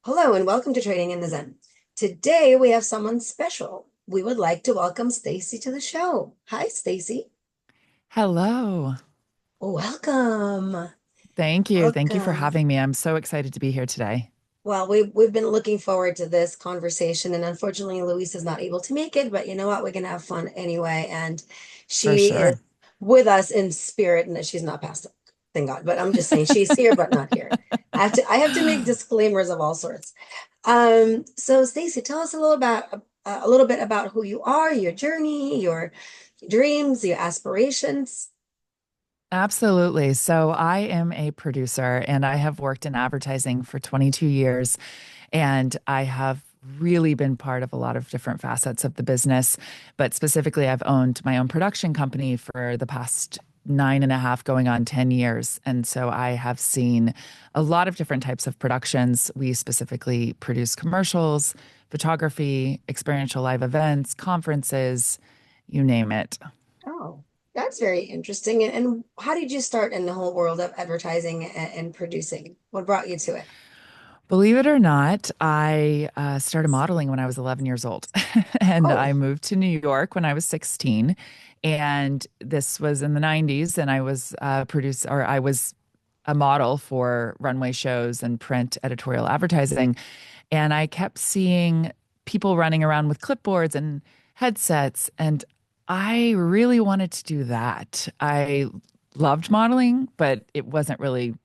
Hello and welcome to Trading in the Zen. Today we have someone special. We would like to welcome Stacy to the show. Hi, Stacy. Hello. Welcome. Thank you. Thank you for Welcome. having me. I'm so excited to be here today. Well, we've been looking forward to this conversation, and unfortunately, Louise is not able to make it, but you know what? We're gonna have fun anyway. And For she is sure. with us in spirit, and that she's not passed up. Thank God. But I'm just saying she's here, but not here. I have to make disclaimers of all sorts. So Stacey, tell us a little bit about who you are, your journey, your dreams, your aspirations. Absolutely. So I am a producer and I have worked in advertising for 22 years, and I have really been part of a lot of different facets of the business. But specifically, I've owned my own production company for the past 9.5, going on 10 years. And so I have seen a lot of different types of productions. We specifically produce commercials, photography, experiential live events, conferences, you name it. Oh, that's very interesting. And how did you start in the whole world of advertising and producing? What brought you to it? Believe it or not, I started modeling when I was 11 years old, and Oh, I moved to New York when I was 16. And this was in the 90s, and I was a model for runway shows and print editorial advertising. And I kept seeing people running around with clipboards and headsets, and I really wanted to do that. I loved modeling, but it wasn't really,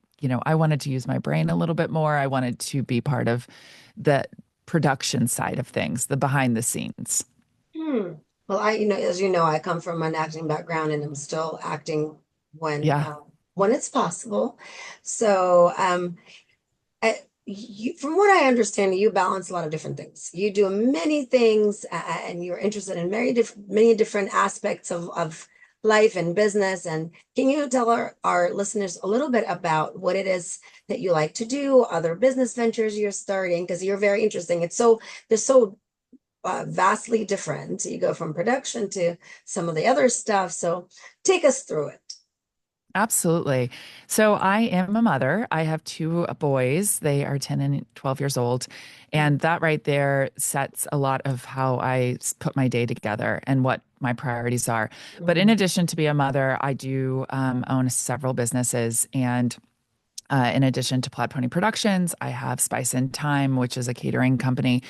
I wanted to use my brain a little bit more. I wanted to be part of the production side of things, the behind the scenes. hmm. Well, as you know, I come from an acting background, and I'm still acting when Yeah. uh, when it's possible. So, from what I understand, you balance a lot of different things. You do many things, and you're interested in many different aspects of life and business. And can you tell our listeners a little bit about what it is that you like to do, other business ventures you're starting? Because you're very interesting. They're so vastly different. You go from production to some of the other stuff. So take us through it. Absolutely. So I am a mother. I have two boys. They are 10 and 12 years old. And that right there sets a lot of how put my day together and what my priorities are. But in Mhm. addition to be a mother, I do own several businesses. And in addition to Plaid Pony Productions, I have Spice and Time, which is a catering company.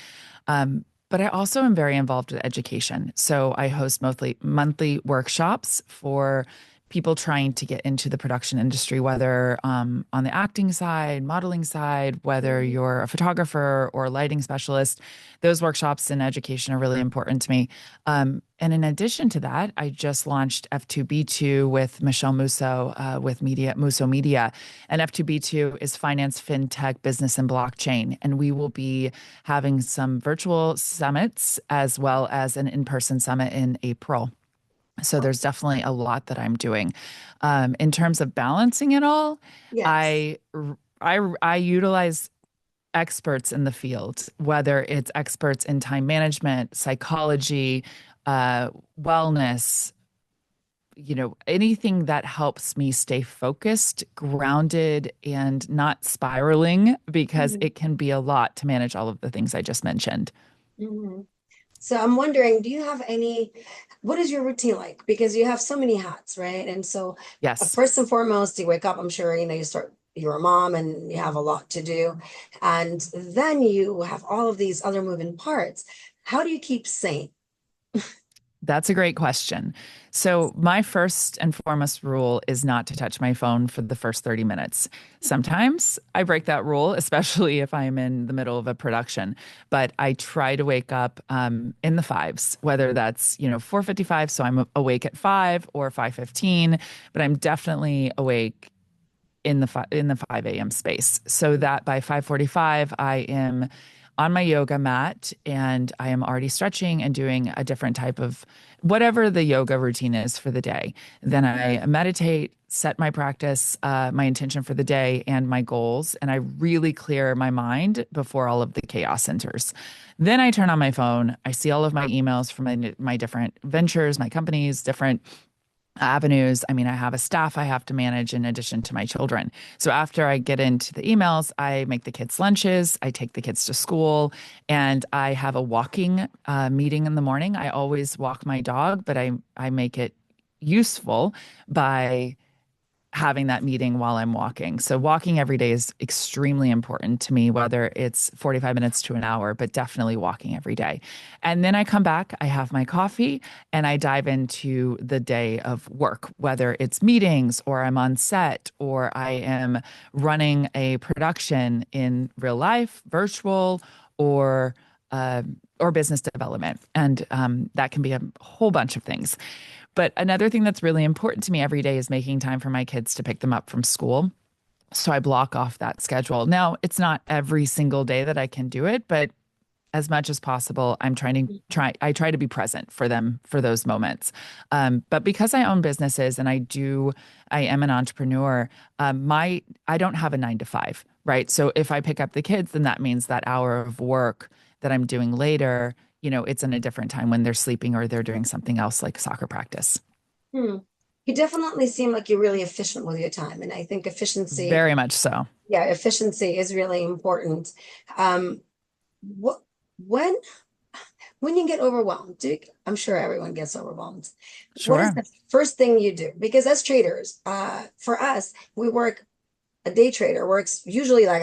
But I also am very involved with education. So I host monthly workshops for people trying to get into the production industry, whether on the acting side, modeling side, whether Mhm. you're a photographer or a lighting specialist. Those workshops and education are really important to me. And in addition to that, I just launched F2B2 with Michelle Musso with Musso Media. And F2B2 is finance, fintech, business, and blockchain. And we will be having some virtual summits as well as an in-person summit in April. So there's definitely a lot that I'm doing. In terms of balancing it all, Yes. I I utilize experts in the field, whether it's experts in time management, psychology, wellness, anything that helps me stay focused, grounded, and not spiraling, because Mhm. it can be a lot to manage all of the things I just mentioned. Mhm. So I'm wondering, what is your routine like? Because you have so many hats, right? And so, Yes. first and foremost, you wake up, I'm sure, you're a mom and you have a lot to do. And then you have all of these other moving parts. How do you keep sane? That's a great question. So, my first and foremost rule is not to touch my phone for the first 30 minutes. Sometimes I break that rule, especially if I'm in the middle of a production, but I try to wake up in the fives, whether that's, 4:55, so I'm awake at 5 or 5:15, but I'm definitely awake in the 5 a.m. space, so that by 5:45 I am on my yoga mat and I am already stretching and doing a different type of whatever the yoga routine is for the day. Then I meditate, set my practice, my intention for the day and my goals, and I really clear my mind before all of the chaos enters. Then I turn on my phone. I see all of my emails from my different ventures, my companies, different avenues. I mean, I have a staff I have to manage in addition to my children. So after I get into the emails, I make the kids' lunches, I take the kids to school, and I have a walking meeting in the morning. I always walk my dog, but I make it useful by having that meeting while I'm walking. So walking every day is extremely important to me, whether it's 45 minutes to an hour, but definitely walking every day. And then I come back, I have my coffee, and I dive into the day of work, whether it's meetings or I'm on set or I am running a production in real life, virtual, or or business development. And that can be a whole bunch of things. But another thing that's really important to me every day is making time for my kids to pick them up from school. So I block off that schedule. Now, it's not every single day that I can do it, but as much as possible, I try to be present for them for those moments. But because I own businesses and I am an entrepreneur, I don't have a 9 to 5, right? So if I pick up the kids, then that means that hour of work that I'm doing later, it's in a different time when they're sleeping or they're doing something else like soccer practice. Hmm. You definitely seem like you're really efficient with your time. And I think efficiency, Very much so. yeah, efficiency is really important. Um, what when when you get overwhelmed, I'm sure everyone gets overwhelmed. What is Sure. the first thing you do? Because as traders, for us, we work a day trader works usually like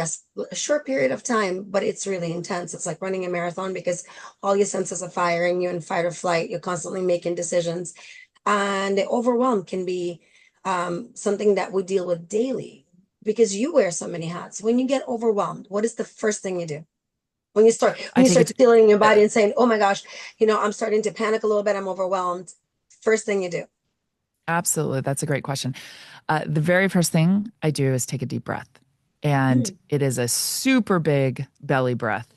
a short period of time, but it's really intense. It's like running a marathon because all your senses are firing, you're in fight or flight, you're constantly making decisions. And the overwhelm can be something that we deal with daily because you wear so many hats. When you get overwhelmed, what is the first thing you do? When you start I when you take start it. feeling in your uh, body and saying, "Oh my gosh, I'm starting to panic a little bit. I'm overwhelmed." First thing you do. Absolutely. That's a great question. The very first thing I do is take a deep breath. And Mm. it is a super big belly breath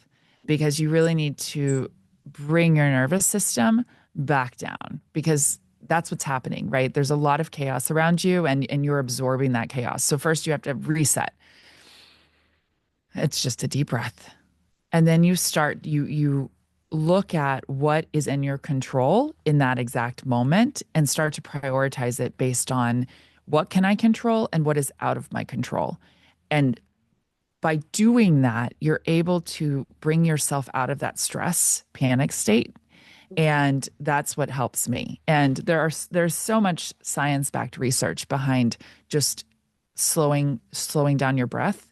because you really need to bring your nervous system back down because that's what's happening, right? There's a lot of chaos around you and you're absorbing that chaos. So first you have to reset. It's just a deep breath. And then you look at what is in your control in that exact moment and start to prioritize it based on what can I control and what is out of my control. And by doing that, you're able to bring yourself out of that stress panic state. And that's what helps me. And there's so much science-backed research behind just slowing down your breath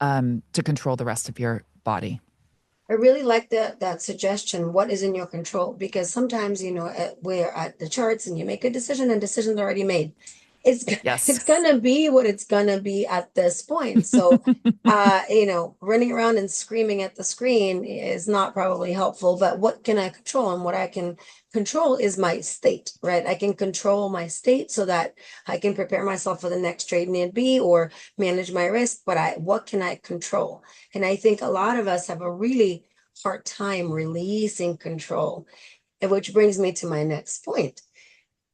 to control the rest of your body. I really like that suggestion. What is in your control? Because sometimes, we're at the charts and you make a decision and decision's already made. It's Yes. it's gonna be what it's gonna be at this point. So, running around and screaming at the screen is not probably helpful. But what can I control? And what I can control is my state, right? I can control my state so that I can prepare myself for the next trade need be or manage my risk. But what can I control? And I think a lot of us have a really hard time releasing control, and which brings me to my next point.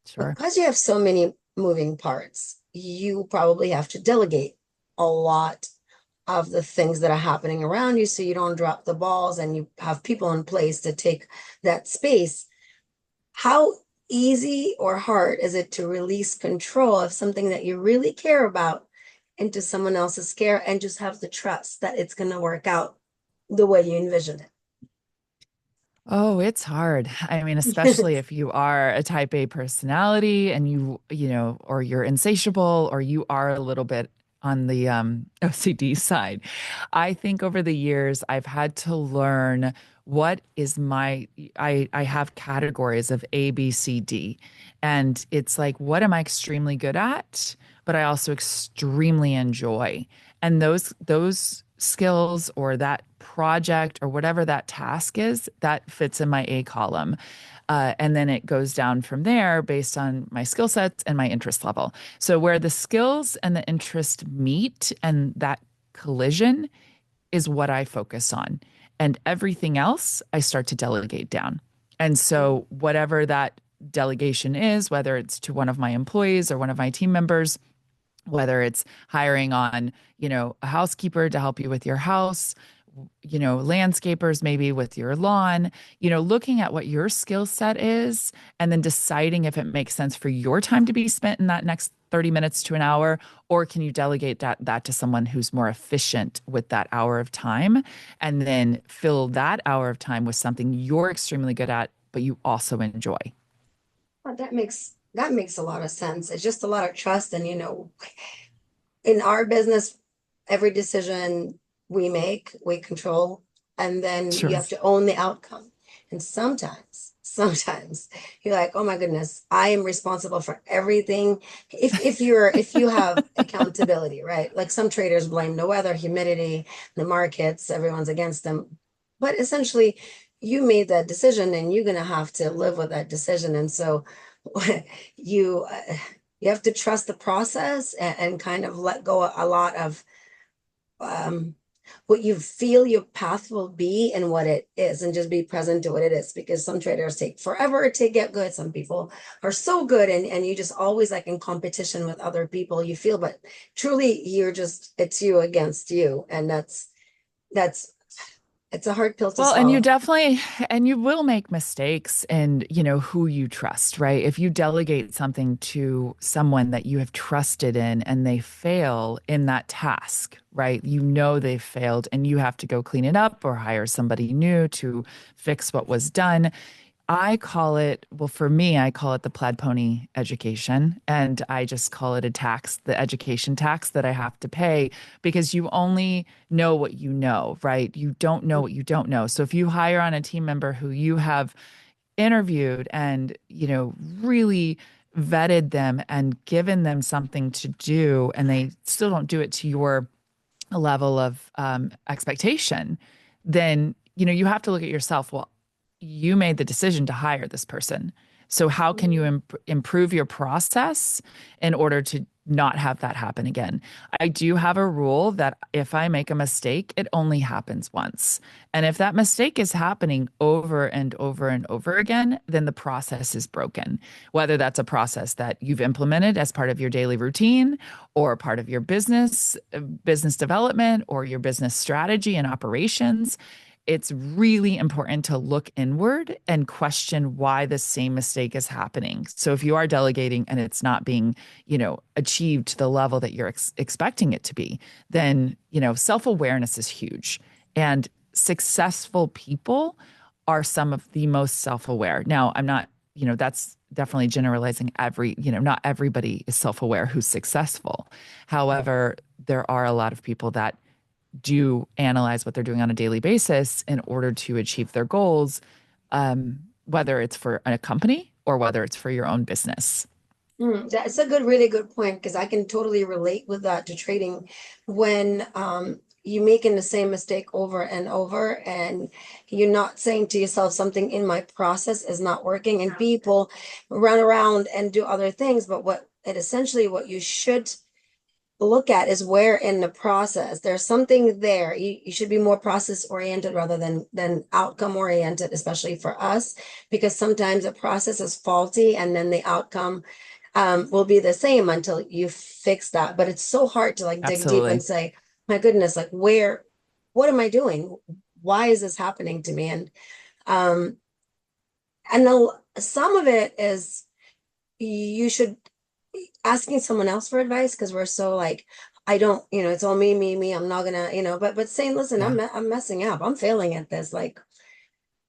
Sure. Because you have so many moving parts, you probably have to delegate a lot of the things that are happening around you so you don't drop the balls and you have people in place to take that space. How easy or hard is it to release control of something that you really care about into someone else's care and just have the trust that it's going to work out the way you envision Oh, it's hard. I mean, it? especially if you are a type A personality and or you're insatiable or you are a little bit on the OCD side. I think over the years I've had to learn what is I have categories of A, B, C, D. And it's like, what am I extremely good at, but I also extremely enjoy. And those skills or that project or whatever that task is, that fits in my A column. And then it goes down from there based on my skill sets and my interest level. So where the skills and the interest meet and that collision is what I focus on. And everything else I start to delegate down. And so whatever that delegation is, whether it's to one of my employees or one of my team members, whether it's hiring on, a housekeeper to help you with your house, landscapers maybe with your lawn, looking at what your skill set is and then deciding if it makes sense for your time to be spent in that next 30 minutes to an hour, or can you delegate that to someone who's more efficient with that hour of time and then fill that hour of time with something you're extremely good at, but you also enjoy. Well, that makes a lot of sense. It's just a lot of trust, and in our business, every decision we make, we control, and then you Sure. have to own the outcome. And sometimes you're like, oh my goodness, I am responsible for everything. If you have accountability, right? Like some traders blame the weather, humidity, the markets, everyone's against them. But essentially, you made that decision and you're gonna have to live with that decision. And so you you have to trust the process and kind of let go a lot of um, what you feel your path will be and what it is, and just be present to what it is, because some traders take forever to get good. Some people are so good, and you just always like in competition with other people you feel, but truly it's you against you. And that's it's a hard pill to Well, swallow. and you will make mistakes in, who you trust, right? If you delegate something to someone that you have trusted in and they fail in that task, right? They've failed and you have to go clean it up or hire somebody new to fix what was done. Well, for me, I call it the plaid pony education. And I just call it a tax, the education tax that I have to pay because you only know what you know, right? You don't know what you don't know. So if you hire on a team member who you have interviewed and, really vetted them and given them something to do, and they still don't do it to your level of expectation, then, you have to look at yourself. Well, you made the decision to hire this person. So how can you improve your process in order to not have that happen again? I do have a rule that if I make a mistake, it only happens once. And if that mistake is happening over and over and over again, then the process is broken. Whether that's a process that you've implemented as part of your daily routine or part of your business development or your business strategy and operations, it's really important to look inward and question why the same mistake is happening. So if you are delegating and it's not being, achieved to the level that you're expecting it to be, then, self-awareness is huge. And successful people are some of the most self-aware. Now, I'm not, that's definitely generalizing not everybody is self-aware who's successful. However, there are a lot of people that do analyze what they're doing on a daily basis in order to achieve their goals, whether it's for a company or whether it's for your own business. That's a really good point, because I can totally relate with that to trading. When you're making the same mistake over and over, and you're not saying to yourself something in my process is not working, and people run around and do other things, but what you should look at is where in the process there's something there. You should be more process oriented rather than outcome oriented, especially for us, because sometimes the process is faulty and then the outcome will be the same until you fix that. But it's so hard to like dig deep and Absolutely. say, my goodness, like what am I doing? Why is this happening to me? Um, and then some of it is you should asking someone else for advice, because we're so like, I don't, it's all me, I'm not gonna, but saying, listen, Yeah. I'm messing up, I'm failing at this. Like,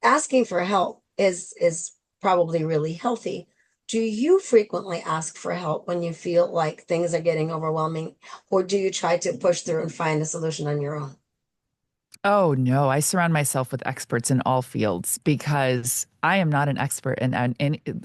asking for help is probably really healthy. Do you frequently ask for help when you feel like things are getting overwhelming, or do you try to push through and find a solution on your own? Oh no, I surround myself with experts in all fields because I am not an expert in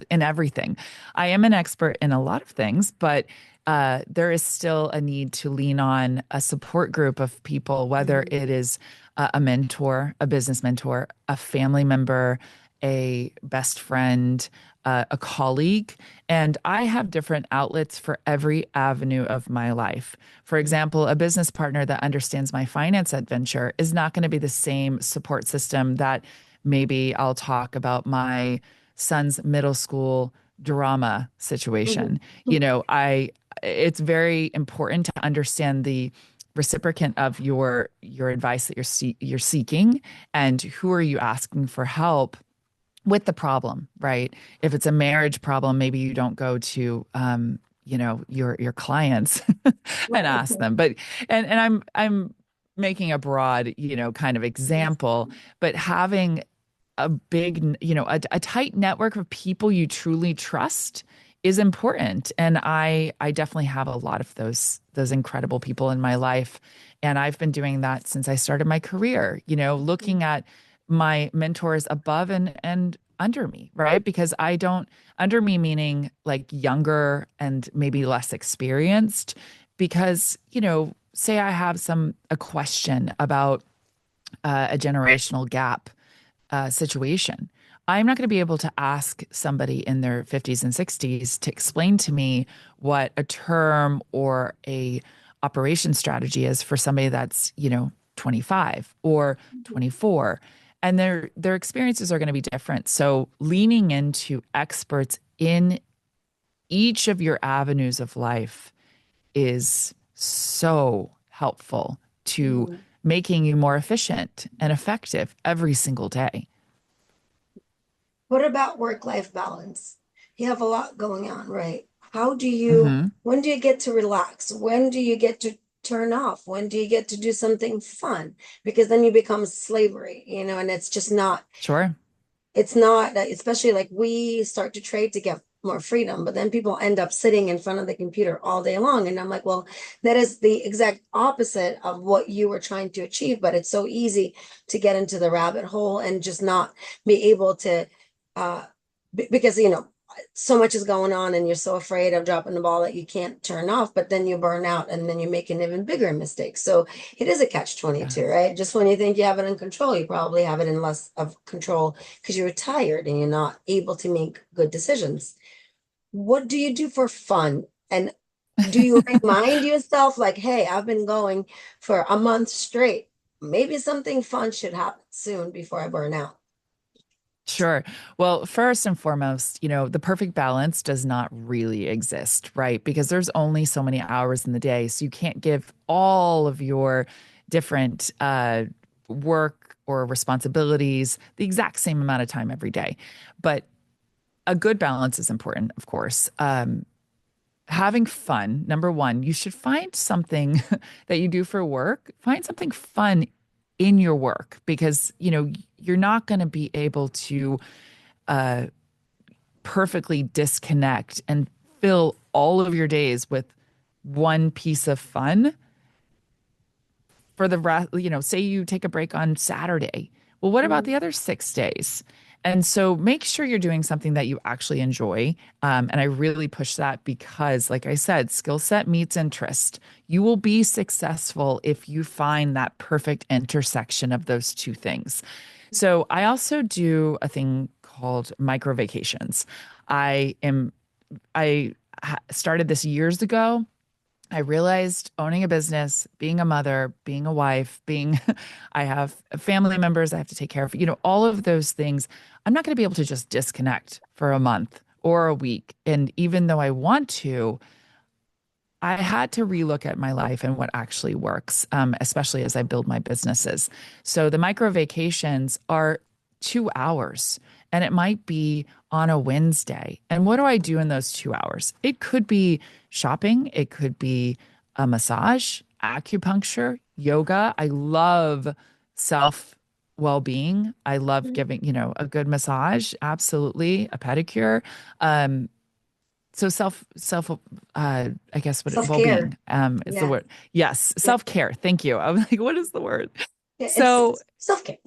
everything. I am an expert in a lot of things, but there is still a need to lean on a support group of people, whether Mhm. it is a mentor, a business mentor, a family member, a best friend, a colleague. And I have different outlets for every avenue of my life. For example, a business partner that understands my finance adventure is not going to be the same support system that maybe I'll talk about my son's middle school drama situation. Mhm. I it's very important to understand reciprocant of your advice that you're seeking, and who are you asking for help with the problem, right? If it's a marriage problem, maybe you don't go to your clients and Right. ask them. But and I'm making a broad, kind of Yes. example, but having a big, a tight network of people you truly trust is important. And I definitely have a lot of those incredible people in my life. And I've been doing that since I started my career, looking at my mentors above and under me, right? Because I don't, under me meaning like younger and maybe less experienced, because, say I have a question about a generational gap situation. I'm not going to be able to ask somebody in their 50s and 60s to explain to me what a term or a operation strategy is for somebody that's, 25 or 24. And their experiences are going to be different. So leaning into experts in each of your avenues of life is so helpful to Mhm. making you more efficient and effective every single day. What about work-life balance? You have a lot going on, right? Hmm. When do you get to relax? When do you get to turn off? When do you get to do something fun? Because then you become slavery, and Sure. it's not, especially like we start to trade to get more freedom, but then people end up sitting in front of the computer all day long. And I'm like, well, that is the exact opposite of what you were trying to achieve. But it's so easy to get into the rabbit hole and just not be able to, uh, because, so much is going on and you're so afraid of dropping the ball that you can't turn off, but then you burn out and then you make an even bigger mistake. So it is a catch 22, Yes. right? Just when you think you have it in control, you probably have it in less of control because you're tired and you're not able to make good decisions. What do you do for fun? And do you remind yourself, like, hey, I've been going for a month straight. Maybe something fun should happen soon before I burn out. Sure. Well, first and foremost, the perfect balance does not really exist, right? Because there's only so many hours in the day. So you can't give all of your different work or responsibilities the exact same amount of time every day. But a good balance is important, of course. Having fun, number one, you should find something that you do for work. Find something fun in your work because, you're not going to be able to uh, perfectly disconnect and fill all of your days with one piece of fun for the rest. Say you take a break on Saturday. Well, what about Mhm. the other 6 days? And so make sure you're doing something that you actually enjoy. And I really push that because, like I said, skill set meets interest. You will be successful if you find that perfect intersection of those two things. So I also do a thing called micro vacations. I am I started this years ago. I realized owning a business, being a mother, being a wife, I have family members I have to take care of, all of those things. I'm not going to be able to just disconnect for a month or a week. And even though I want to, I had to relook at my life and what actually works, especially as I build my businesses. So the micro vacations are 2 hours, and it might be on a Wednesday. And what do I do in those 2 hours? It could be shopping, it could be a massage, acupuncture, yoga. I love self well-being. I love giving, a good massage, absolutely, a pedicure. Um, so I guess what Self-care. well-being is the Yeah. word. Yes, Yeah. self-care. Thank you. I was like, what is the word? Yeah, So it's self-care.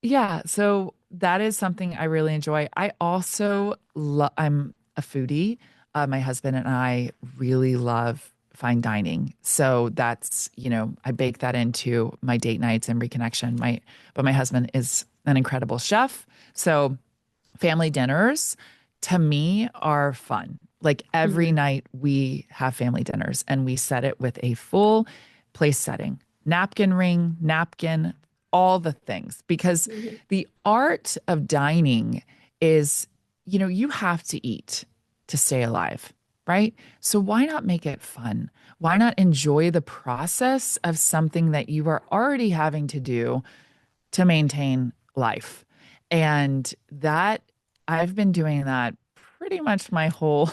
yeah, so that is something I really enjoy. I also I'm a foodie. My husband and I really love fine dining. So that's, I bake that into my date nights and reconnection. But my husband is an incredible chef. So family dinners to me are fun. Like every Mhm. night we have family dinners and we set it with a full place setting, napkin ring, napkin, all the things. Because Mhm. the art of dining is, you have to eat to stay alive. right? So why not make it fun? Why not enjoy the process of something that you are already having to do to maintain life? And that I've been doing that pretty much my whole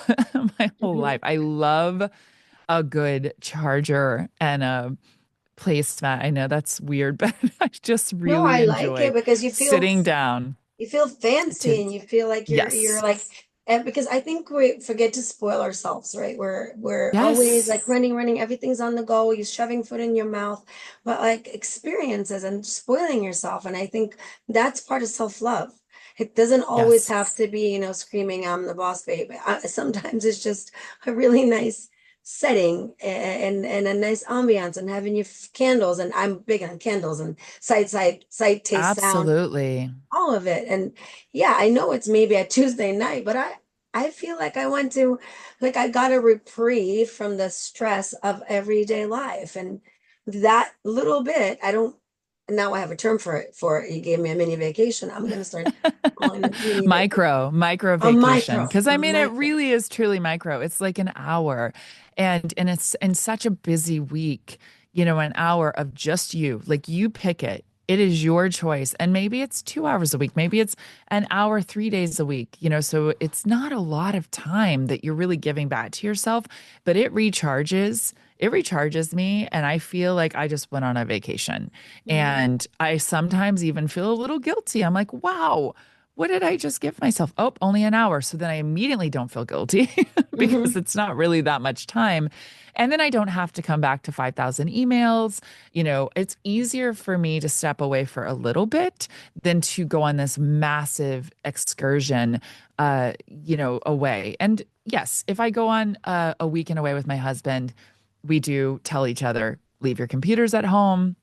my whole Mhm. life. I love a good charger and a placemat. I know that's weird, but I just No, really I like enjoy it because sitting down you feel fancy to, and you feel like you're yes, like, and because I think we forget to spoil ourselves, right? We're always yes, like running, everything's on the go, you're shoving food in your mouth, but like experiences and spoiling yourself. And I think that's part of self-love. It doesn't always yes, have to be, screaming, I'm the boss babe. Sometimes it's just a really nice setting and a nice ambiance and having your candles. And I'm big on candles and sight, taste, sound, absolutely. all of it. And yeah, I know it's maybe a Tuesday night, but I feel like I went to like I got a reprieve from the stress of everyday life. And that little bit, I don't now I have a term for it for it. You gave me a mini vacation. I'm gonna start calling it mini vacation. Micro A vacation. micro, Because I a mean, it micro. really is truly micro. It's like an hour. And it's in such a busy week, an hour of just you. Like you pick it. It is your choice. And maybe it's 2 hours a week. Maybe it's an hour, 3 days a week, so it's not a lot of time that you're really giving back to yourself, but it recharges me. And I feel like I just went on a vacation. Mhm. And I sometimes even feel a little guilty. I'm like, wow, what did I just give myself? Oh, only an hour. So then I immediately don't feel guilty because Mhm. it's not really that much time. And then I don't have to come back to 5,000 emails. It's easier for me to step away for a little bit than to go on this massive excursion, away. And yes, if I go on a weekend away with my husband, we do tell each other, leave your computers at home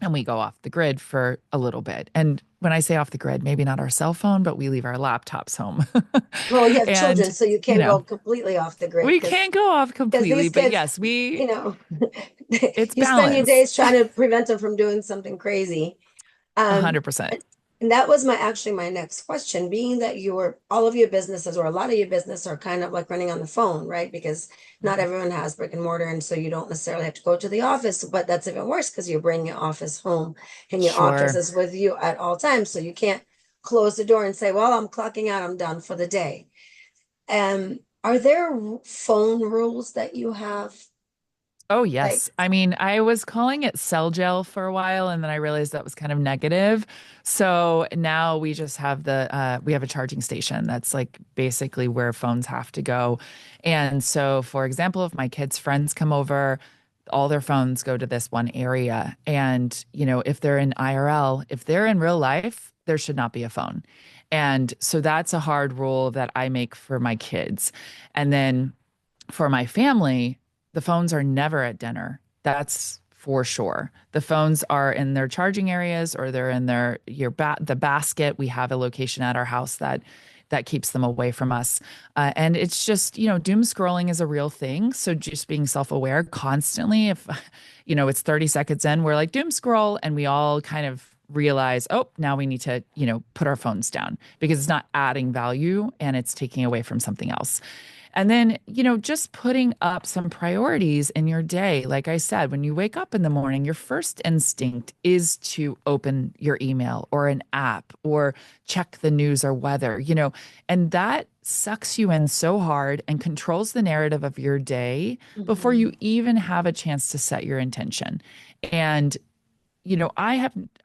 and we go off the grid for a little bit. And when I say off the grid, maybe not our cell phone, but we leave our laptops home. Well, you have children, And, so you you can't know, go completely off the grid we can't go off because completely, these but kids, yes, we, you know, it's you spend your balance. days trying to prevent them from doing something crazy. Um, 100%. and, and that was my next question, being that all of your businesses or a lot of your business are kind of like running on the phone, right? Because not everyone has brick and mortar, and so you don't necessarily have to go to the office, but that's even worse because you bring your office home and your office Sure. is with you at all times. So you can't close the door and say, well, I'm clocking out, I'm done for the day. Are there phone rules that you have? Oh, Like, yes. I mean, I was calling it cell gel for a while, and then I realized that was kind of negative. So now we just have we have a charging station that's like basically where phones have to go. And so, for example, if my kids' friends come over, all their phones go to this one area. And, if they're in IRL, if they're in real life, there should not be a phone. And so that's a hard rule that I make for my kids. And then for my family, the phones are never at dinner. That's for sure. The phones are in their charging areas or they're in the basket. We have a location at our house that keeps them away from us. And it's just, doom scrolling is a real thing. So just being self-aware constantly. If, it's 30 seconds in, we're like doom scroll and we all kind of realize, oh, now we need to, put our phones down because it's not adding value and it's taking away from something else. And then, just putting up some priorities in your day. Like I said, when you wake up in the morning, your first instinct is to open your email or an app or check the news or weather, and that sucks you in so hard and controls the narrative of your day before you mhm, even have a chance to set your intention. And I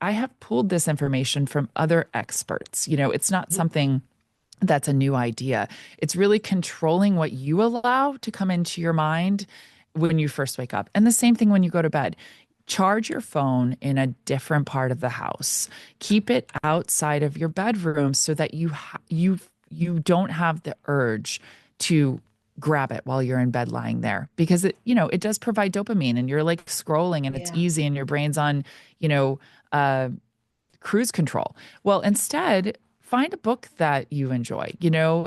have pulled this information from other experts. It's not something that's a new idea. It's really controlling what you allow to come into your mind when you first wake up. And the same thing when you go to bed. Charge your phone in a different part of the house. Keep it outside of your bedroom so that you don't have the urge to grab it while you're in bed lying there because it does provide dopamine and you're like scrolling and it's yeah. easy and your brain's on, you know, uh cruise control. Well, instead, find a book that you enjoy,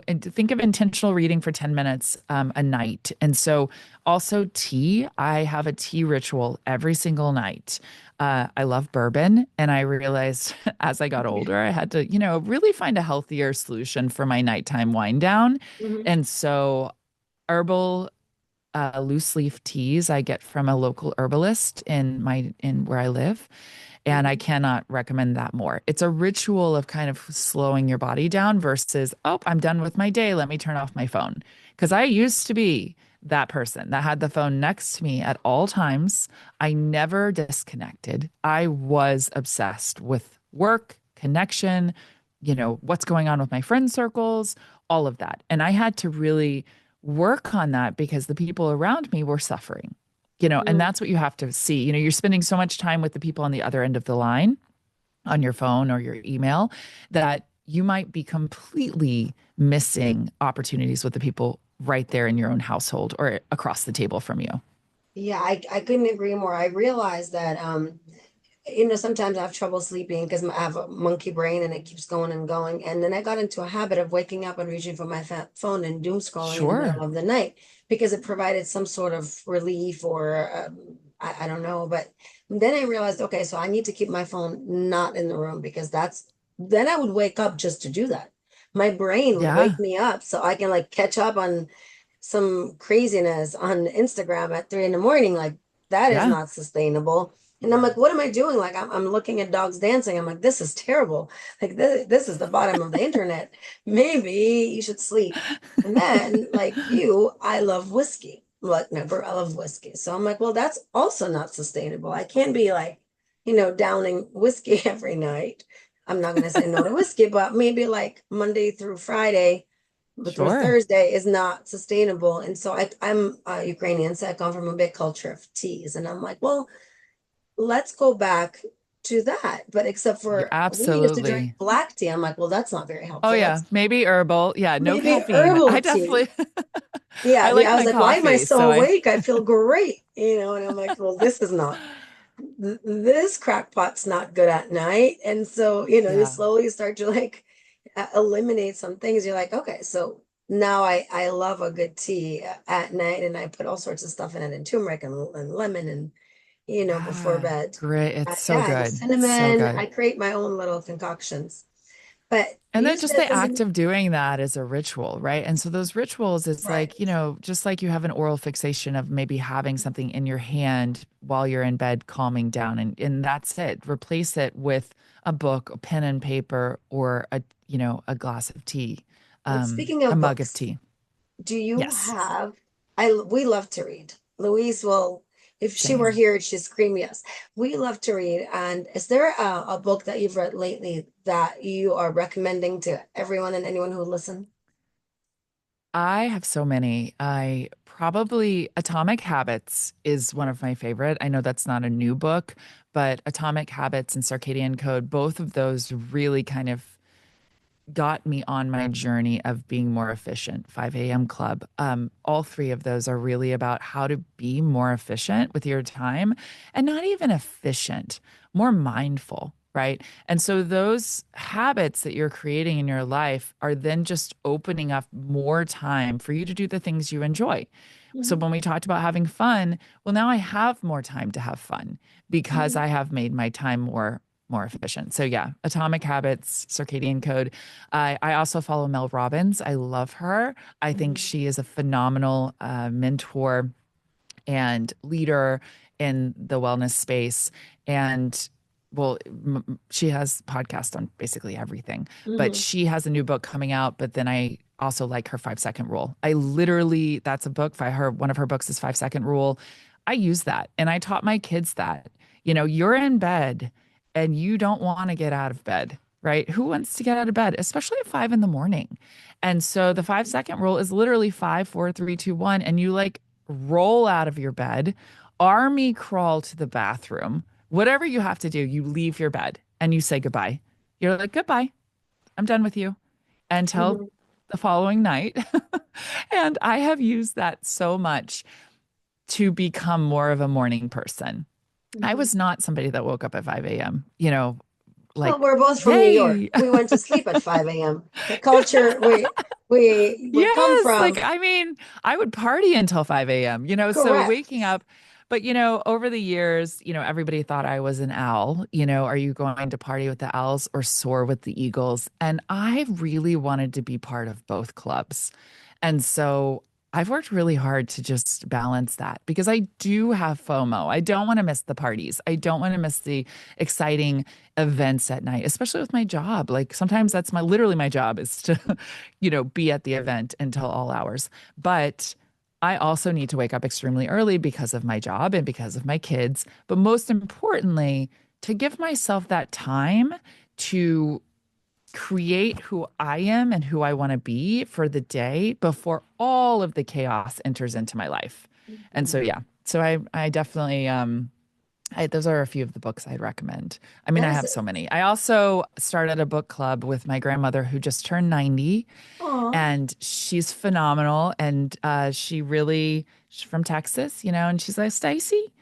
and think of intentional reading for 10 minutes a night. And so, also tea, I have a tea ritual every single night. I love bourbon. And I realized as I got older, I had to, really find a healthier solution for my nighttime wind down. Mhm. And so, herbal loose leaf teas I get from a local herbalist in where I live. And I Mhm. cannot recommend that more. It's a ritual of kind of slowing your body down versus, oh, I'm done with my day. Let me turn off my phone. Because I used to be that person that had the phone next to me at all times. I never disconnected. I was obsessed with work, connection, what's going on with my friend circles, all of that. And I had to really work on that because the people around me were suffering. And Mm. that's what you have to see. You're spending so much time with the people on the other end of the line on your phone or your email that you might be completely missing opportunities with the people right there in your own household or across the table from you. Yeah, I couldn't agree more. I realized that sometimes I have trouble sleeping because I have a monkey brain and it keeps going and going. And then I got into a habit of waking up and reaching for my phone and doom scrolling in the middle Sure. of the night because it provided some sort of relief or I don't know. But then I realized, okay, so I need to keep my phone not in the room because then I would wake up just to do that. My brain would wake Yeah. me up so I can like catch up on some craziness on Instagram at 3 in the morning. Like that is Yeah. not sustainable. And I'm like, what am I doing? Like I'm looking at dogs dancing. I'm like, this is terrible. Like this is the bottom of the internet. Maybe you should sleep. And then like you, I love whiskey. Like never, I love whiskey. So I'm like, well, that's also not sustainable. I can't be like, downing whiskey every night. I'm not gonna say no to whiskey, but maybe like Monday through Friday through Sure. Thursday is not sustainable. And so I'm Ukrainian, so I come from a big culture of teas. And I'm like, well, let's go back to that. But except Yeah, for we used to drink absolutely. black tea. I'm like, well, that's not very Oh helpful. yeah, Let's maybe herbal. Yeah, no maybe caffeine. I herbal tea. definitely Yeah, I yeah. like I was my like, why am I coffee, so so I awake? I feel great, And I'm like, well, this is not this crackpot's not good at night. And so, you yeah. slowly start to like eliminate some things. You're like, okay, so now I love a good tea at night and I put all sorts of stuff in it and turmeric and lemon and, before Yeah, bed. great. It's so Yeah, the good. So cinnamon. good. I create my own little concoctions. But And you then just said the act something, of doing that is a ritual, right? And so those rituals, it's right? like, just like you have an oral fixation of maybe having something in your hand while you're in bed, calming down, and that's it. Replace it with a book, a pen and paper, or a glass of tea, Speaking a of mug of books, tea. do you Yes, have we love to read. Louise will, if she were same. here, she'd scream yes. We love to read. And is there a book that you've read lately that you are recommending to everyone and anyone who listen? I have so many. I probably Atomic Habits is one of my favorite. I know that's not a new book, but Atomic Habits and Circadian Code, both of those really kind of got me on my journey of being more efficient. 5 a.m. Club. All three of those are really about how to be more efficient with your time and not even efficient, more mindful, right? And so those habits that you're creating in your life are then just opening up more time for you to do the things you enjoy. So Mhm, when we talked about having fun, well, now I have more time to have fun because mhm, I have made my time more efficient. So yeah, Atomic Habits, Circadian Code. I also follow Mel Robbins. I love her. I think mhm, she is a phenomenal mentor and leader in the wellness space. And well, she has podcasts on basically everything, but mhm, she has a new book coming out. But then I also like her 5 second rule. I literally, that's a book. One of her books is 5 second rule. I use that and I taught my kids that, you're in bed and you don't want to get out of bed, right? Who wants to get out of bed, especially at 5 in the morning? And so the 5 second rule is literally 5, 4, 3, 2, 1. And you like roll out of your bed, army crawl to the bathroom, whatever you have to do, you leave your bed and you say goodbye. You're like, goodbye, I'm done with you until mhm, the following night. And I have used that so much to become more of a morning person. I mhm. was not somebody that woke up at 5 a.m., Well, like, we're both from New York. yay. We went to sleep at 5 a.m. The culture we come Yes, like from, I mean, I would party until 5 a.m., so waking correct. up, but over the years, everybody thought I was an owl. Are you going to party with the owls or soar with the eagles? And I really wanted to be part of both clubs. And so I've worked really hard to just balance that because I do have FOMO. I don't want to miss the parties. I don't want to miss the exciting events at night, especially with my job. Like sometimes that's my literally my job is to, be at the event until all hours. But I also need to wake up extremely early because of my job and because of my kids. But most importantly, to give myself that time to create who I am and who I want to be for the day before all of the chaos enters into my life. And so, Mhm. yeah. So I definitely, those are a few of the books I'd recommend. I mean, That I is have so many. I also started a book club with my grandmother who just turned 90, oh, and she's phenomenal. And she's from Texas, and she's like, Stacy,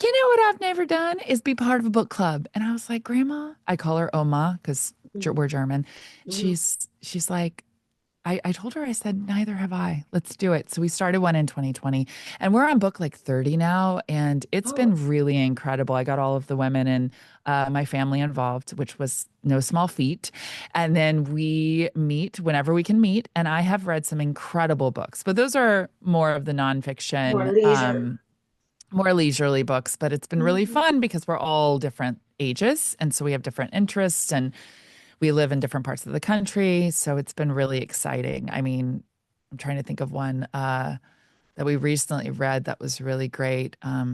you know what I've never done is be part of a book club. And I was like, Grandma, I call her Oma because mhm, we're German. mhm. She's like, I told her, I said, neither have I. Let's do it. So we started one in 2020 and we're on book like 30 now. And it's Oh, been really incredible. I got all of the women and my family involved, which was no small feat. And then we meet whenever we can meet. And I have read some incredible books, but those are more of the more nonfiction, leisure. more leisurely books, but it's been really Mhm. fun because we're all different ages. And so we have different interests and we live in different parts of the country. So it's been really exciting. I mean, I'm trying to think of one that we recently read that was really great. Let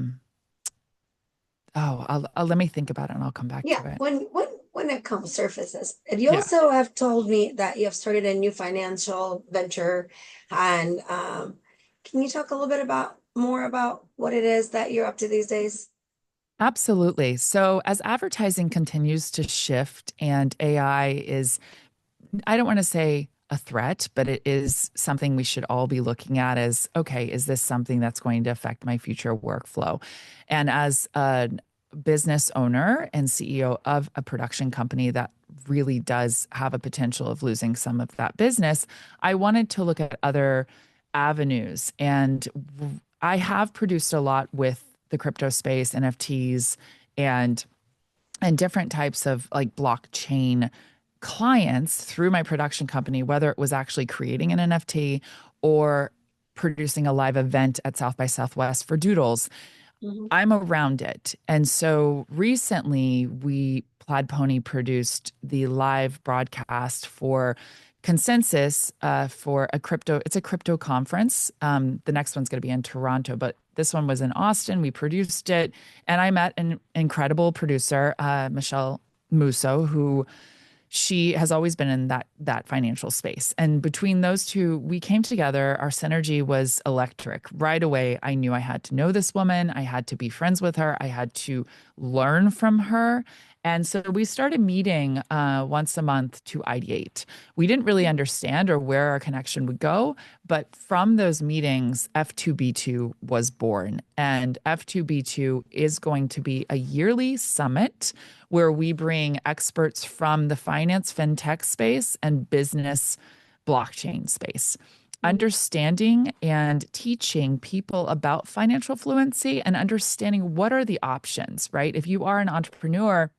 me think about it and I'll come back Yeah, to it. when it comes surfaces. And you Yeah. also have told me that you have started a new financial venture. And can you talk a little bit about more about what it is that you're up to these days? Absolutely. So, as advertising continues to shift and AI is, I don't want to say a threat, but it is something we should all be looking at as okay, is this something that's going to affect my future workflow? And as a business owner and CEO of a production company that really does have a potential of losing some of that business, I wanted to look at other avenues. And I have produced a lot with the crypto space, NFTs, and different types of like blockchain clients through my production company, whether it was actually creating an NFT or producing a live event at South by Southwest for Doodles. Mhm. I'm around it. And so recently Plaid Pony produced the live broadcast for Consensus for it's a crypto conference. The next one's going to be in Toronto, but this one was in Austin. We produced it, and I met an incredible producer, Michelle Musso, who she has always been in that financial space. And between those two, we came together. Our synergy was electric. Right away, I knew I had to know this woman. I had to be friends with her. I had to learn from her. And so we started meeting once a month to ideate. We didn't really understand or where our connection would go, but from those meetings, F2B2 was born. And F2B2 is going to be a yearly summit where we bring experts from the finance fintech space and business blockchain space, understanding and teaching people about financial fluency and understanding what are the options, right? If you are an entrepreneur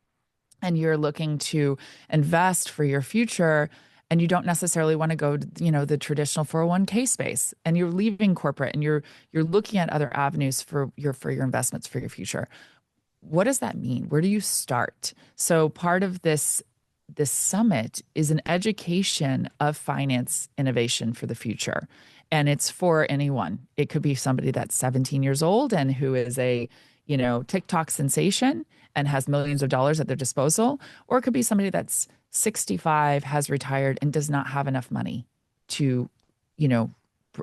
and you're looking to invest for your future and you don't necessarily want to go to, the traditional 401k space and you're leaving corporate and you're looking at other avenues for your investments for your future, what does that mean? Where do you start? So part of this summit is an education of finance innovation for the future. And it's for anyone. It could be somebody that's 17 years old and who is a, TikTok sensation and has millions of dollars at their disposal, or it could be somebody that's 65, has retired and does not have enough money to, you know, pr-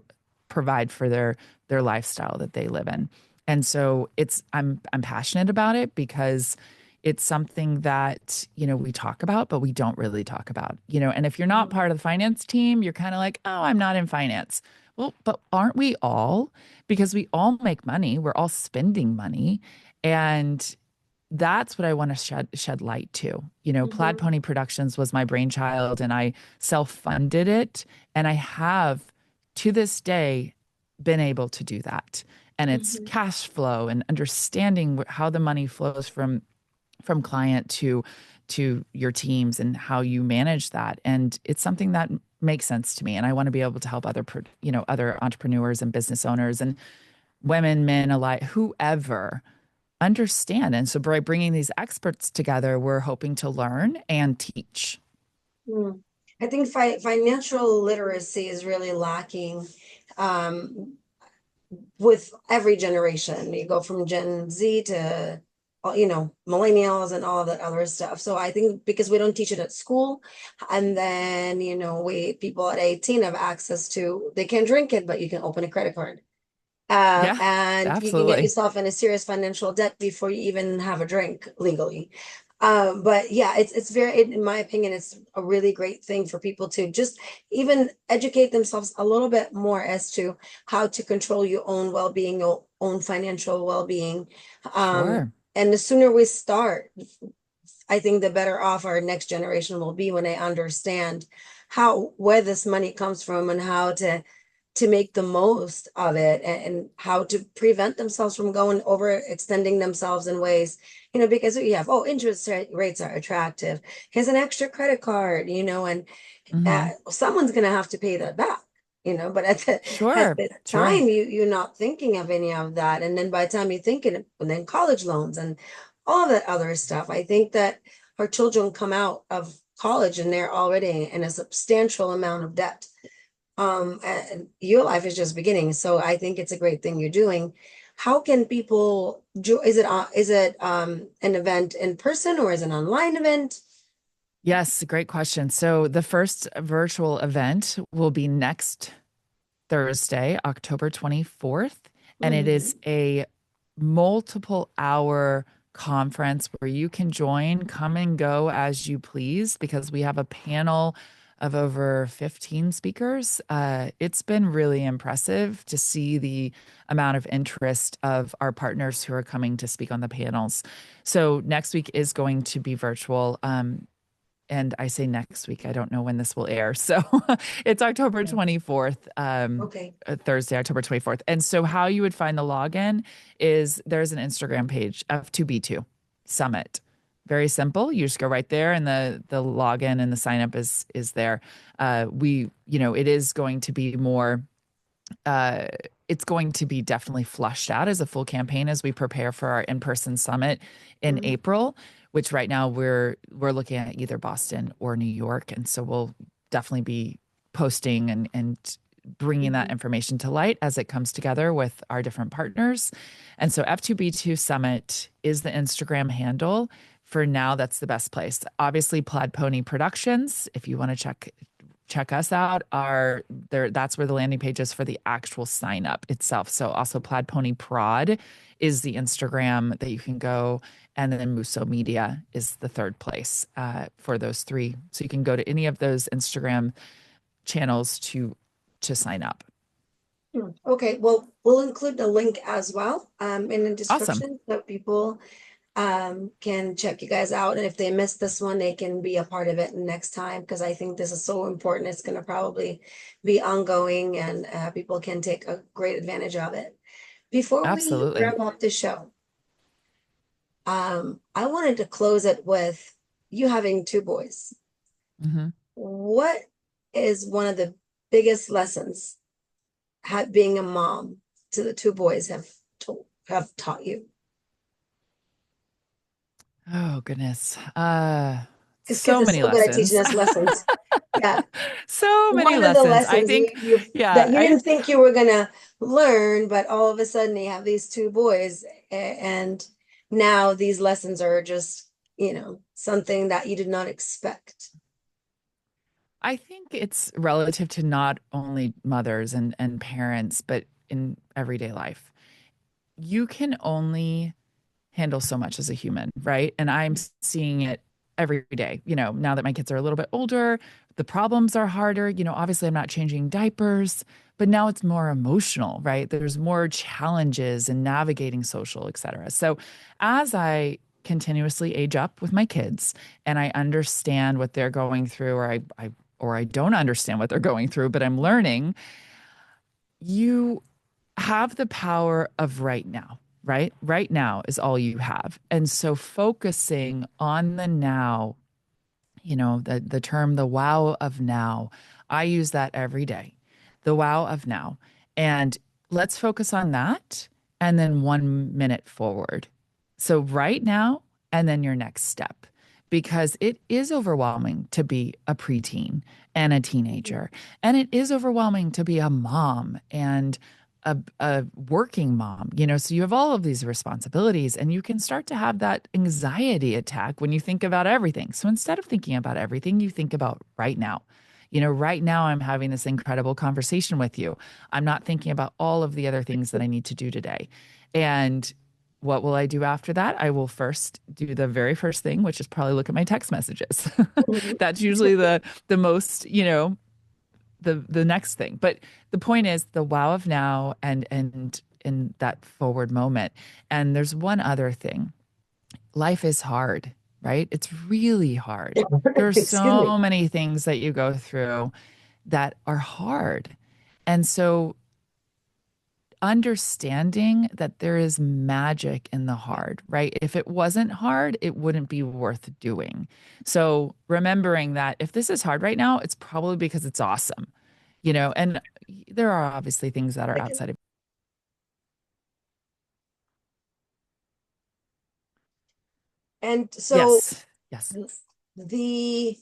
provide for their lifestyle that they live in. And so I'm passionate about it because it's something that, we talk about, but we don't really talk about, and if you're not Mhm. part of the finance team, you're kind of like, oh, I'm not in finance. Well, but aren't we all? Because we all make money, we're all spending money. And that's what I want to shed light to. Plaid Mhm. Pony Productions was my brainchild and I self-funded it. And I have to this day been able to do that. And it's Mhm. cash flow and understanding how the money flows from client to your teams and how you manage that. And it's something that makes sense to me. And I want to be able to help other entrepreneurs and business owners and women, men alike, whoever understand. And so by bringing these experts together, we're hoping to learn and teach. Hmm. I think financial literacy is really lacking um, with every generation. You go from Gen Z to, millennials and all of that other stuff. So I think because we don't teach it at school, and then, we people at 18 have access to, they can't drink it, but you can open a credit card. Yeah, And you can get absolutely. yourself in a serious financial debt before you even have a drink legally. But yeah, it's very, in my opinion, it's a really great thing for people to just even educate themselves a little bit more as to how to control your own well-being, your own financial well-being. Sure. And the sooner we start, I think the better off our next generation will be when they understand where this money comes from and how to make the most of it, and how to prevent themselves from going overextending themselves in ways, because you have, oh, rates are attractive. Here's an extra credit card, and Hmm. someone's going to have to pay that back, but at Sure. the Sure. time you're not thinking of any of that. And then by the time you're thinking, and then college loans and all that other stuff, I think that our children come out of college and they're already in a substantial amount of debt. And your life is just beginning, so I think it's a great thing you're doing. How can people is it an event in person or is it an online event? Yes, great question. So the first virtual event will be next Thursday, October 24th, and it is Mhm. a multiple hour conference where you can join, come and go as you please, because we have a panel of over 15 speakers. It's been really impressive to see the amount of interest of our partners who are coming to speak on the panels. So next week is going to be virtual. And I say next week, I don't know when this will air. So it's October 24th, Okay. Thursday, October 24th. And so how you would find the login is there's an Instagram page, F2B2 Summit. Very simple. You just go right there and the login and the sign up is there. It is going to be more uh, it's going to be definitely flushed out as a full campaign as we prepare for our in-person summit in Mhm. April, which right now we're looking at either Boston or New York, and so we'll definitely be posting and bringing that Mhm. information to light as it comes together with our different partners. And so F2B2 Summit is the Instagram handle. For now, that's the best place. Obviously, Plaid Pony Productions, if you want to check us out, are there. That's where the landing page is for the actual sign up itself. So also Plaid Pony Prod is the Instagram that you can go, and then Muso Media is the third place for those three. So you can go to any of those Instagram channels to sign up. Okay, well, we'll include the link as well in the Awesome. description so people can check you guys out. And if they missed this one, they can be a part of it next time, because I think this is so important. It's going to probably be ongoing, and people can take a great advantage of it. Before we Absolutely. wrap up the show, I wanted to close it with you having two boys. Hmm. What is one of the biggest lessons being a mom to the two boys have taught you? Oh goodness. Because kids So are many so good at teaching lessons. us lessons. Yeah. So many What are the lessons. I lessons think, that yeah, you I didn't think you were gonna learn, but all of a sudden you have these two boys, and now these lessons are just, something that you did not expect. I think it's relative to not only mothers and parents, but in everyday life. You can only handle so much as a human, right? And I'm seeing it every day. Now that my kids are a little bit older, the problems are harder. Obviously I'm not changing diapers, but now it's more emotional, right? There's more challenges in navigating social, et cetera. So as I continuously age up with my kids and I understand what they're going through, or I don't understand what they're going through, but I'm learning, you have the power of right now, right? Right now is all you have. And so focusing on the now, the term the wow of now, I use that every day. The wow of now. And let's focus on that and then 1 minute forward. So right now and then your next step, because it is overwhelming to be a preteen and a teenager. And it is overwhelming to be a mom and a working mom, so you have all of these responsibilities and you can start to have that anxiety attack when you think about everything. So instead of thinking about everything, you think about right now. Right now I'm having this incredible conversation with you. I'm not thinking about all of the other things that I need to do today. And what will I do after that? I will first do the very first thing, which is probably look at my text messages. That's usually the most, the next thing. But the point is the wow of now and in that forward moment. And there's one other thing. Life is hard, right? It's really hard. There are Excuse me. so many things that you go through that are hard. And so understanding that there is magic in the hard, right? If it wasn't hard, it wouldn't be worth doing. So remembering that if this is hard right now, it's probably because it's awesome, and there are obviously things that are outside of. And so Yes. Yes. the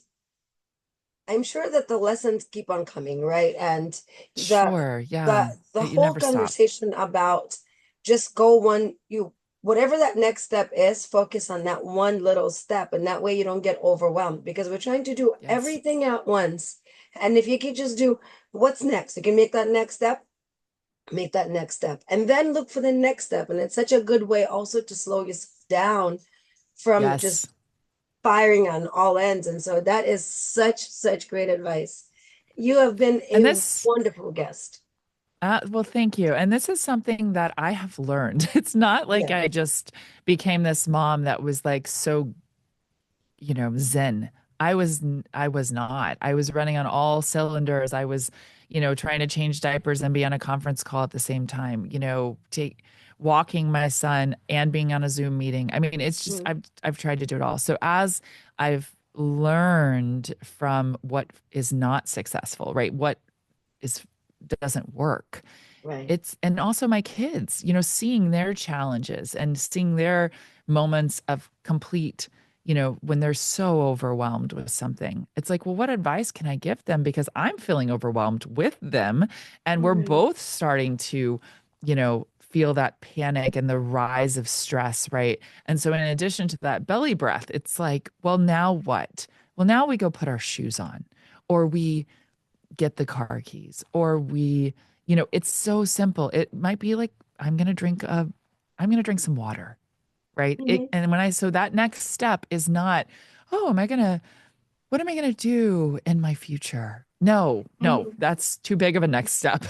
I'm sure that the lessons keep on coming, right? And the Sure. the Yeah. the You whole never stop. conversation about just go one you whatever that next step is, focus on that one little step, and that way you don't get overwhelmed because we're trying to do Yes. everything at once. And if you can just do what's next, you can make that next step, and then look for the next step. And it's such a good way also to slow you down from just Yes. firing on all ends. And so that is such great advice. You have been And a this, wonderful guest. well, thank you. And this is something that I have learned. It's not like Yeah. I just became this mom that was like so Zen. I was not. I was running on all cylinders. I was, trying to change diapers and be on a conference call at the same time, take walking my son and being on a Zoom meeting. I mean, it's just Mhm. I've tried to do it all. So as I've learned from what is not successful, right? What is doesn't work, Right. it's and also my kids, seeing their challenges and seeing their moments of complete, when they're so overwhelmed with something. It's like, well, what advice can I give them? Because I'm feeling overwhelmed with them. And we're Mhm. both starting to, feel that panic and the rise of stress, right? And so, in addition to that belly breath, it's like, well, now what? Well, now we go put our shoes on, or we get the car keys, or we, it's so simple. It might be like, I'm going to drink some water, right? Mhm. And when so that next step is not, oh, what am I going to do in my future? No, no, Mhm. that's too big of a next step.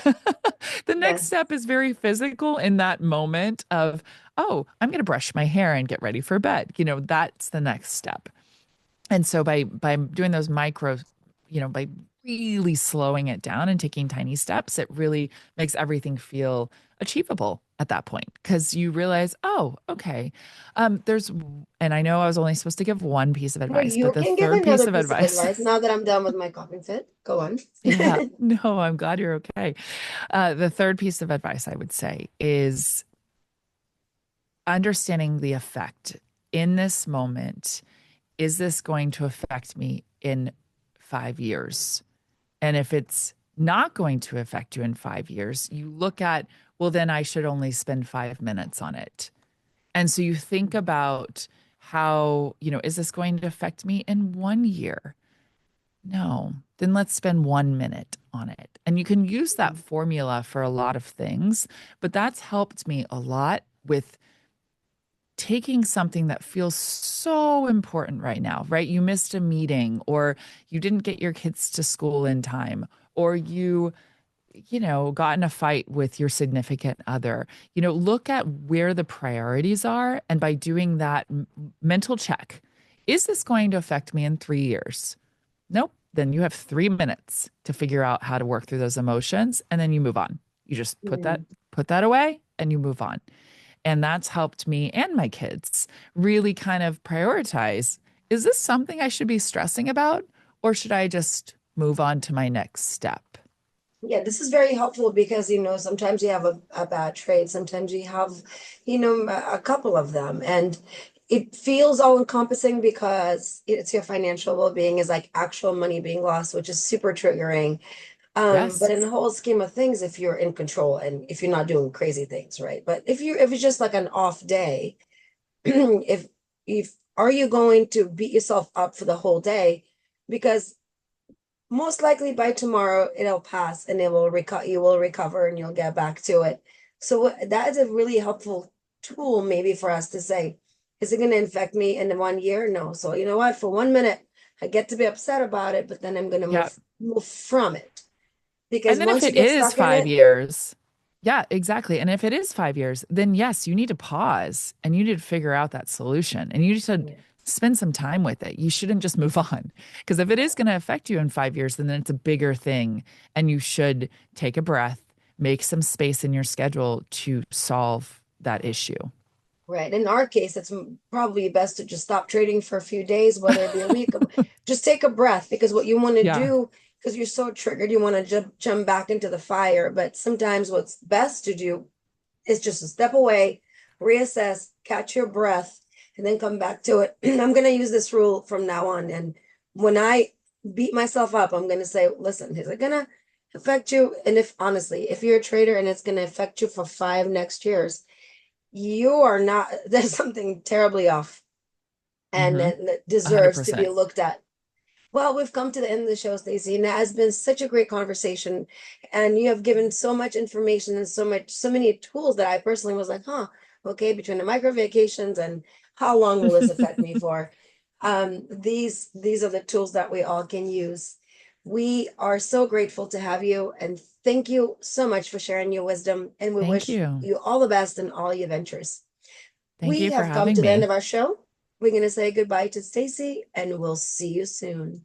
The next Yes. step is very physical in that moment of, oh, I'm going to brush my hair and get ready for bed. That's the next step. And so by doing those micro, by really slowing it down and taking tiny steps, it really makes everything feel achievable at that point because you realize, oh, okay, and I know I was only supposed to give one piece of No, advice, but you the can give third piece another of piece of advice, advice now that I'm done with my coughing fit. Go on. yeah, no, I'm glad you're okay. The third piece of advice I would say is understanding the effect in this moment. Is this going to affect me in 5 years? And if it's not going to affect you in 5 years, you look at, well, then I should only spend 5 minutes on it. And so you think about how, is this going to affect me in 1 year? No, then let's spend 1 minute on it. And you can use that formula for a lot of things, but that's helped me a lot with taking something that feels so important right now, right? You missed a meeting, or you didn't get your kids to school in time, or you got in a fight with your significant other. Look at where the priorities are. And by doing that mental check, is this going to affect me in 3 years? Nope. Then you have 3 minutes to figure out how to work through those emotions, and then you move on. You just Mhm. put that away and you move on. And that's helped me and my kids really kind of prioritize, is this something I should be stressing about? Or should I just move on to my next step. Yeah, this is very helpful because, sometimes you have a bad trade, sometimes you have, a couple of them, and it feels all encompassing because it's your financial well-being is like actual money being lost, which is super triggering. But Yes. in the whole scheme of things, if you're in control and if you're not doing crazy things, right? But if it's just like an off day, if are you going to beat yourself up for the whole day? Because most likely by tomorrow it'll pass and you will recover and you'll get back to it. So that is a really helpful tool maybe for us to say, is it going to affect me in 1 year? No. So you know what? For 1 minute, I get to be upset about it, but then I'm going to Yeah. move from it. Because And then if once you it get is stuck in five it, years, yeah, exactly. And if it is 5 years, then yes, you need to pause and you need to figure out that solution and you need to yeah, spend some time with it. You shouldn't just move on because if it is going to affect you in 5 years, then it's a bigger thing and you should take a breath, make some space in your schedule to solve that issue. right. In our case, it's probably best to just stop trading for a few days, whether it be a week. Just take a breath because what you want to Yeah. do, because you're so triggered, you want to jump back into the fire. But sometimes what's best to do is just to step away, reassess, catch your breath, and then come back to it. I'm going to use this rule from now on. And when I beat myself up, I'm going to say, listen, is it going to affect you? And if honestly, if you're a trader and it's going to affect you for 5 next years, you are not, there's something terribly off and Mm-hmm. that deserves to be 100%. looked at. Well, we've come to the end of the show, Stacy, and it has been such a great conversation. And you have given so much information and so many tools that I personally was like, huh, okay, between the micro vacations and how long will this affect me for? These are the tools that we all can use. We are so grateful to have you, and thank you so much for sharing your wisdom. And we Thank wish you. you all the best in all your ventures. Thank We you for have come having to the end me. of our show. We're going to say goodbye to Stacy, and we'll see you soon.